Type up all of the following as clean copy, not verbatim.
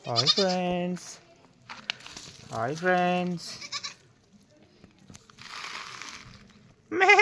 Hi friends, hi friends. మే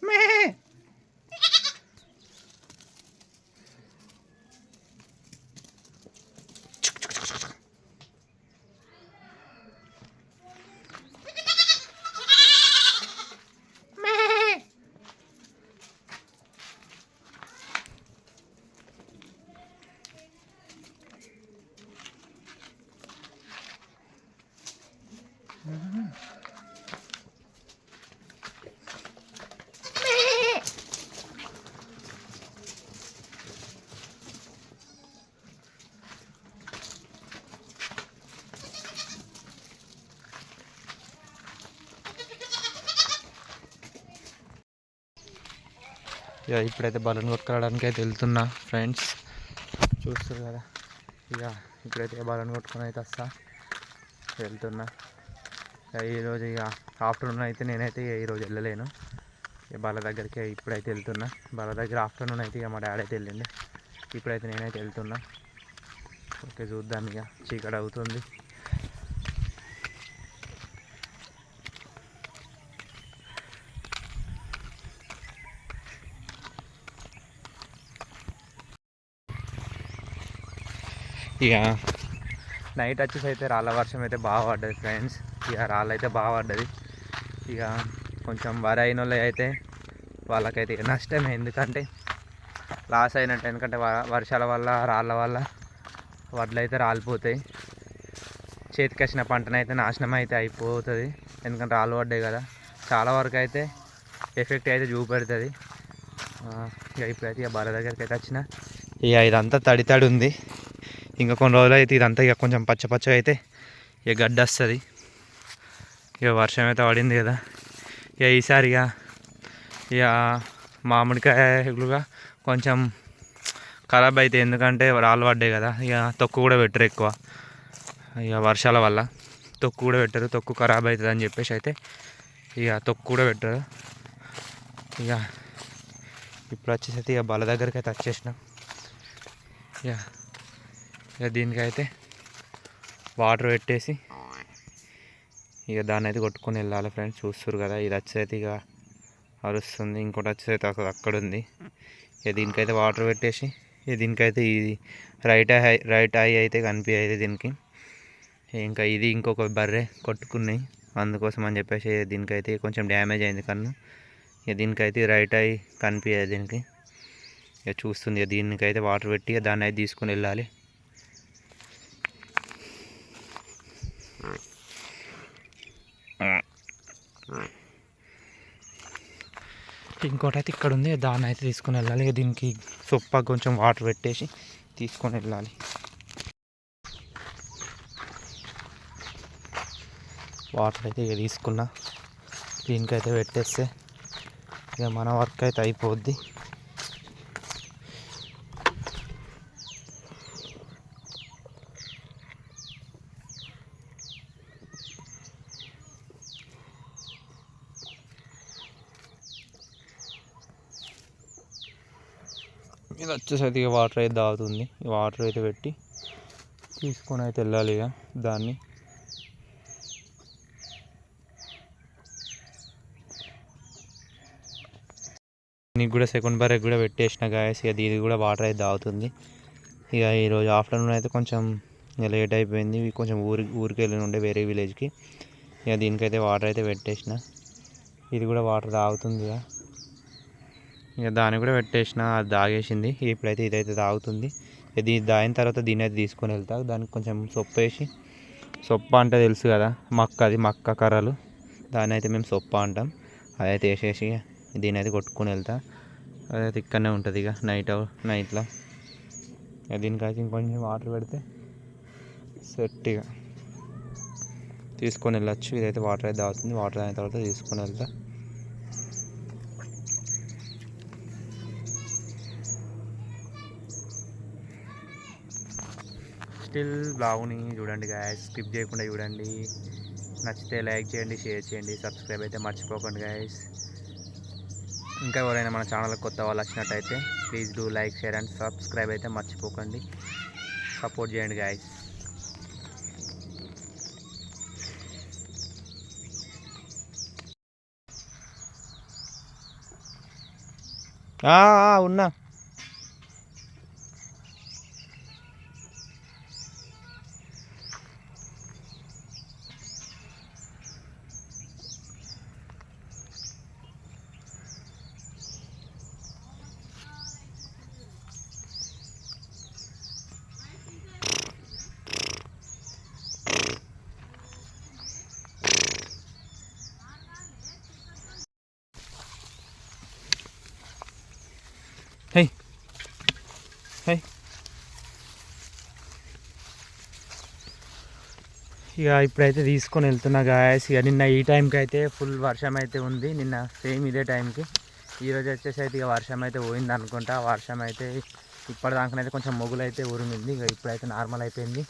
మే ఇక ఇప్పుడైతే బలూన్ కొట్టుకోవడానికి అయితే వెళ్తున్నా ఫ్రెండ్స్, చూస్తారు కదా. ఇక ఇప్పుడైతే బలూన్ కొట్టుకొని అయితే వెళ్తున్నా. ఈరోజు ఇక ఆఫ్టర్నూన్ అయితే నేనైతే ఈరోజు వెళ్ళలేను. ఇక బాల దగ్గరికి ఇప్పుడైతే వెళ్తున్నా. బాల దగ్గర ఆఫ్టర్నూన్ అయితే ఇక మా డాడీ అయితే వెళ్ళింది. ఇప్పుడైతే నేనైతే వెళ్తున్నా. ఓకే, చూద్దాం. ఇక చీకటి అవుతుంది. ఇక నైట్ వచ్చేసి అయితే రాళ్ళ వర్షం అయితే బాగా పడ్డది ఫ్రెండ్స్. ఇక రాళ్ళు అయితే బాగా పడ్డది. ఇక కొంచెం వరి అయిన వాళ్ళు అయితే వాళ్ళకైతే ఇక నష్టమే, ఎందుకంటే లాస్ అయినట్టు. ఎందుకంటే వర్షాల వల్ల రాళ్ళ వల్ల వడ్లు అయితే రాలిపోతాయి. చేతికి వచ్చిన పంటనైతే నాశనం అయితే అయిపోతుంది, ఎందుకంటే రాళ్ళు పడ్డాయి కదా. చాలా వరకు అయితే ఎఫెక్ట్ అయితే చూపెడుతుంది. ఇక ఇప్పుడైతే ఇక బాల దగ్గరికి అయితే వచ్చిన. ఇక ఇదంతా తడి ఉంది. ఇంకా కొన్ని రోజులు అయితే ఇదంతా ఇక కొంచెం పచ్చ అయితే ఇక గడ్డ వస్తుంది. ఇక వర్షం అయితే పడింది కదా. ఇక ఈసారి ఇక మామిడికాయలుగా కొంచెం ఖరాబ్ అవుతాయి, ఎందుకంటే రాళ్ళు పడ్డాయి కదా. ఇక తొక్కు కూడా పెట్టరు ఎక్కువ, ఇక వర్షాల వల్ల తొక్కు కూడా పెట్టరు. తొక్కు ఖరాబ్ అవుతుంది అని చెప్పేసి అయితే ఇక తొక్కు కూడా పెట్టరు. ఇక ఇప్పుడు వచ్చేసి ఇక బల దగ్గరికి అయితే వచ్చేసినాం. ఇక దీనికైతే వాటర్ పెట్టేసి ఇక దాన్ని అయితే కొట్టుకొని వెళ్ళాలి ఫ్రెండ్స్. చూస్తారు కదా, ఇది వచ్చేది ఇక అరుస్తుంది, ఇంకోటి వచ్చేది అక్కడ ఉంది. ఇక దీనికైతే వాటర్ పెట్టేసి ఇక దీనికైతే ఇది రైట్ ఐ అయితే కనిపించేది దీనికి. ఇంకా ఇది ఇంకొక బర్రె కొట్టుకున్నాయి, అందుకోసం అని చెప్పేసి దీనికైతే కొంచెం డ్యామేజ్ అయింది కన్ను. ఇక దీనికైతే రైట్ ఐ కనిపించేది దీనికి. ఇక చూస్తుంది. ఇక దీనికైతే వాటర్ పెట్టి దాన్ని అయితే తీసుకొని వెళ్ళాలి. ఇంకోటి అయితే ఇక్కడ ఉంది, దాన్ని అయితే తీసుకొని వెళ్ళాలి. దీనికి సొప్ప కొంచెం వాటర్ పెట్టేసి తీసుకొని వెళ్ళాలి. వాటర్ అయితే ఇక తీసుకున్నా, దీనికైతే పెట్టేస్తే ఇక మన వర్క్ అయితే అయిపోద్ది. ఇది వచ్చేసరికి ఇక వాటర్ అయితే తాగుతుంది. వాటర్ అయితే పెట్టి తీసుకొని అయితే వెళ్ళాలి ఇక దాన్ని. నీకు కూడా సెకండ్ బర్రెకి కూడా పెట్టేసిన గాయస్. ఇక ఇది కూడా వాటర్ అయితే తాగుతుంది. ఇక ఈరోజు ఆఫ్టర్నూన్ అయితే కొంచెం లేట్ అయిపోయింది. కొంచెం ఊరికి వెళ్ళి ఉండే వేరే విలేజ్కి. ఇక దీనికైతే వాటర్ అయితే పెట్టేసిన, ఇది కూడా వాటర్ తాగుతుంది. ఇక దాన్ని కూడా పెట్టేసిన, అది తాగేసింది. ఇప్పుడైతే ఇదైతే తాగుతుంది. ఇది తాగిన తర్వాత దీని అయితే తీసుకొని వెళ్తా. దానికి కొంచెం సొప్పు వేసి, సొప్ప అంటే తెలుసు కదా, మక్క కర్రలు, దాన్ని అయితే మేము సొప్ప అంటాం. అదైతే వేసేసి దీని అయితే కొట్టుకొని వెళ్తా. అదైతే ఇక్కడనే ఉంటుంది ఇక నైట్లో. ఇక దీనికైతే ఇంకొంచెం వాటర్ పెడితే సెట్ ఇక తీసుకొని వెళ్ళచ్చు. ఇదైతే వాటర్ అయితే తాగుతుంది. వాటర్ అయిన తర్వాత తీసుకొని వెళ్తా. స్టిల్ బ్లాగ్ని చూడండి గాయస్, స్కిప్ చేయకుండా చూడండి. నచ్చితే లైక్ చేయండి, షేర్ చేయండి, సబ్స్క్రైబ్ అయితే మర్చిపోకండి గాయస్. ఇంకా ఎవరైనా మన ఛానల్ కొత్త వాళ్ళు వచ్చినట్టయితే please do like share and subscribe అయితే మర్చిపోకండి. సపోర్ట్ చేయండి గాయస్. ఉన్నా. హై హై ఇక ఇప్పుడైతే తీసుకొని వెళ్తున్నా గాయస్. ఇక నిన్న ఈ టైంకి అయితే ఫుల్ వర్షం అయితే ఉంది. నిన్న సేమ్ ఇదే టైంకి. ఈరోజు వచ్చేసి అయితే ఇక వర్షం అయితే పోయింది అనుకుంటా. వర్షం అయితే ఇప్పటిదాకానైతే కొంచెం మొగులు అయితే ఉరిమింది. ఇక ఇప్పుడైతే నార్మల్ అయిపోయింది.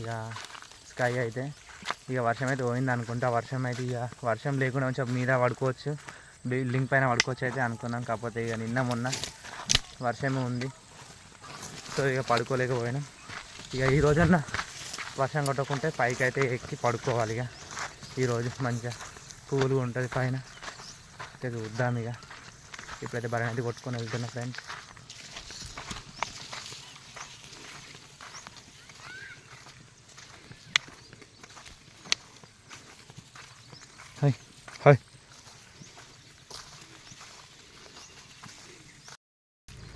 ఇక స్కై అయితే ఇక వర్షం అయితే పోయింది అనుకుంటా. వర్షం అయితే ఇక వర్షం లేకుండా కొంచెం మీద పడుకోవచ్చు, బిల్డింగ్ పైన పడుకోవచ్చు అయితే అనుకున్నాం. కాకపోతే ఇక నిన్న మొన్న వర్షమే ఉంది, సో ఇక పడుకోలేకపోయినాం. ఇక ఈరోజన్నా వర్షం కొట్టకుంటే పైకి అయితే ఎక్కి పడుకోవాలి. ఇక ఈరోజు మంచిగా కూల్గా ఉంటుంది పైన. అయితే చూద్దాం. ఇక ఇప్పుడైతే బర్రె అయితే కొట్టుకొని వెళ్తున్నా ఫ్రెండ్స్. Hi hi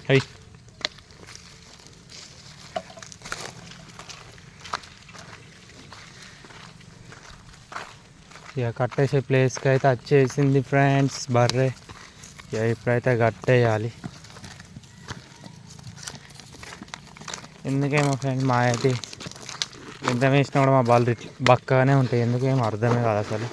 hi. ఇక కట్టేసే ప్లేస్కి అయితే వచ్చేసింది ఫ్రెండ్స్ బర్రె. ఇక ఇప్పుడైతే కట్టేయాలి. ఎందుకేమో ఫ్రెండ్స్ మా అయితే ఎంత వేసినా కూడా మా బాల్ బక్కగానే ఉంటాయి. ఎందుకేమో అర్థమే కాదు అసలు.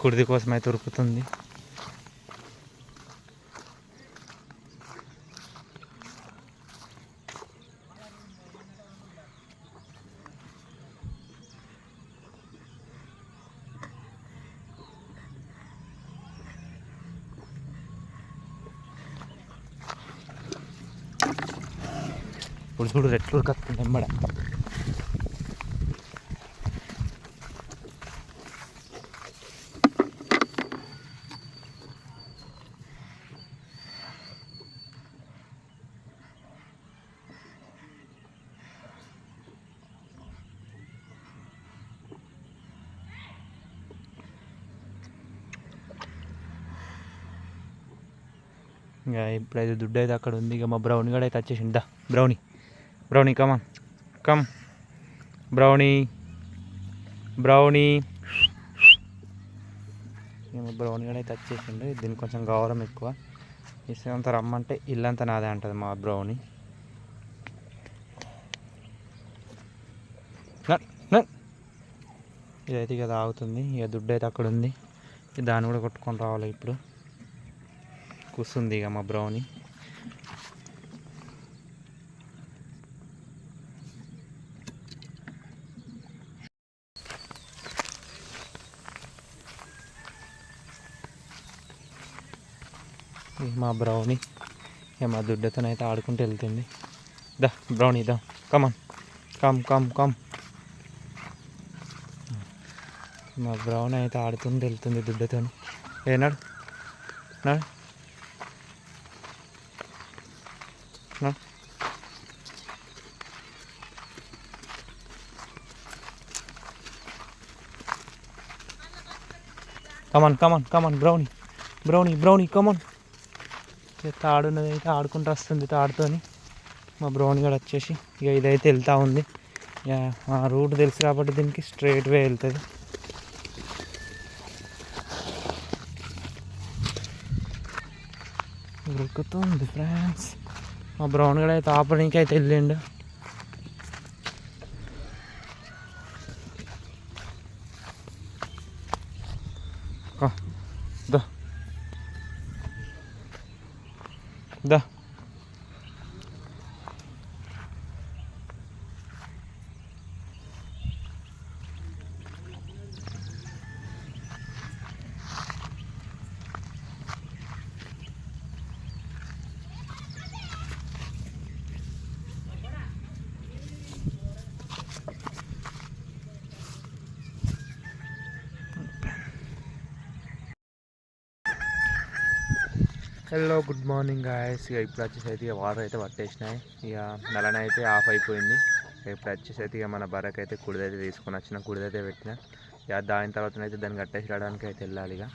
కుడిది కోసం అయితే ఉరుకుతుంది. ఇప్పుడు చూడు రెట్లు ఉరకత్తుంది ఎంబడ. ఇంకా ఇప్పుడైతే దుడ్డు అయితే అక్కడ ఉంది. ఇక మా బ్రౌనీ కూడా అయితే వచ్చేసింది. దా బ్రౌనీ కమాన్ కమ్ బ్రౌనీ మా బ్రౌనీ కూడా అయితే వచ్చేసిండు. దీనికి కొంచెం గౌరవం ఎక్కువ. ఇసుకంతా రమ్మంటే ఇల్లంతా నాదే అంటుంది మా బ్రౌనీ. ఇదైతే ఇక తాగుతుంది. ఇక దుడ్డు అయితే అక్కడ ఉంది. దాన్ని కూడా కొట్టుకొని రావాలి. ఇప్పుడు కూర్చుంది ఇక మా బ్రౌనీ. మా బ్రౌనీ ఇక మా దుడ్డతోనైతే ఆడుకుంటూ వెళ్తుంది. దా బ్రౌనీ దా కమాన్ కమ్. మా బ్రౌన్ అయితే ఆడుతుంటే వెళ్తుంది దుడ్డతో. ఏనాడు నాడు కమాన్ బ్రౌనీ కమాన్. తాడున్నది అయితే ఆడుకుంటూ వస్తుంది తాడుతోని. మా బ్రౌనీ కూడా వచ్చేసి ఇక ఇదైతే వెళ్తూ ఉంది. ఇక మా రూట్ తెలుసు కాబట్టి దీనికి స్ట్రైట్ వే వెళ్తుంది. ఉరుకుతుంది ఫ్రెండ్స్. మా బ్రౌన్ కూడా అయితే ఆపడానికి అయితే వెళ్ళిండు. దా హలో గుడ్ మార్నింగ్ గాయస్. ఇక ఇప్పుడు వచ్చేసి అయితే ఇక వాటర్ అయితే పట్టేసినాయి. ఇక నలన అయితే ఆఫ్ అయిపోయింది. ఇప్పుడు వచ్చేసి అయితే ఇక మన బర్రెకి అయితే కుడిదైతే తీసుకొని వచ్చిన, కుడిదైతే పెట్టిన. ఇక దాని తర్వాత అయితే దాన్ని కట్టేసి రావడానికి అయితే వెళ్ళాలి. ఇక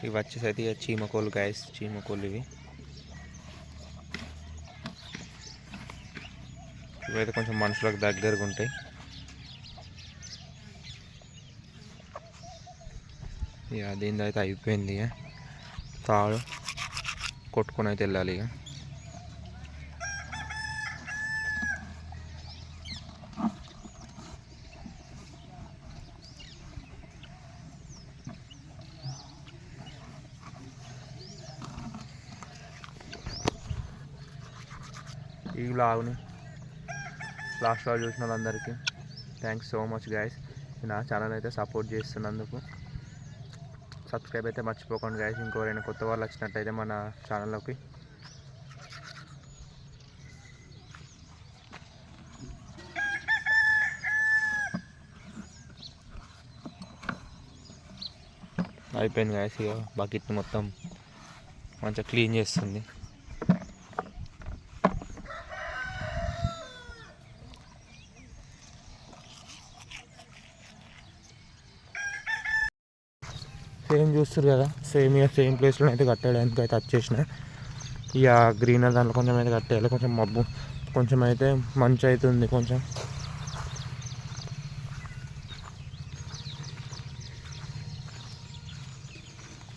ఇవి వచ్చేసి అయితే ఇక చీమకోళ్ళు గాయస్, చీమకోళ్ళు ఇవైతే కొంచెం మనుషులకు దగ్గరగా ఉంటాయి. ఇక దీని అయితే అయిపోయింది. ఇక తాడు కొట్టుకొని అయితే వెళ్ళాలి. ఇక ఈ వ్లాగ్ని లాస్ట్ వ్లాగ్ చూసిన వాళ్ళందరికీ థ్యాంక్స్ సో మచ్ గైస్. నా ఛానల్ అయితే సపోర్ట్ చేస్తున్నందుకు సబ్స్క్రైబ్ అయితే మర్చిపోకండి గైస్. ఇంకెవరైనా కొత్త వాళ్ళు వచ్చినట్టయితే మన ఛానల్లోకి అయిపోయింది గైస్. ఇక బకెట్ని మొత్తం మంచిగా క్లీన్ చేస్తుంది. సేమ్ చూస్తారు కదా, సేమ్ ప్లేస్లో అయితే కట్టేయడానికి అయితే వచ్చేసిన. ఇక గ్రీనర్ దాంట్లో కొంచెం అయితే కట్టేయాలి. కొంచెం మబ్బు కొంచెం అయితే మంచి అవుతుంది. కొంచెం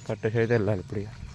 కట్టేసి అయితే వెళ్ళాలి ఇప్పుడు. ఇక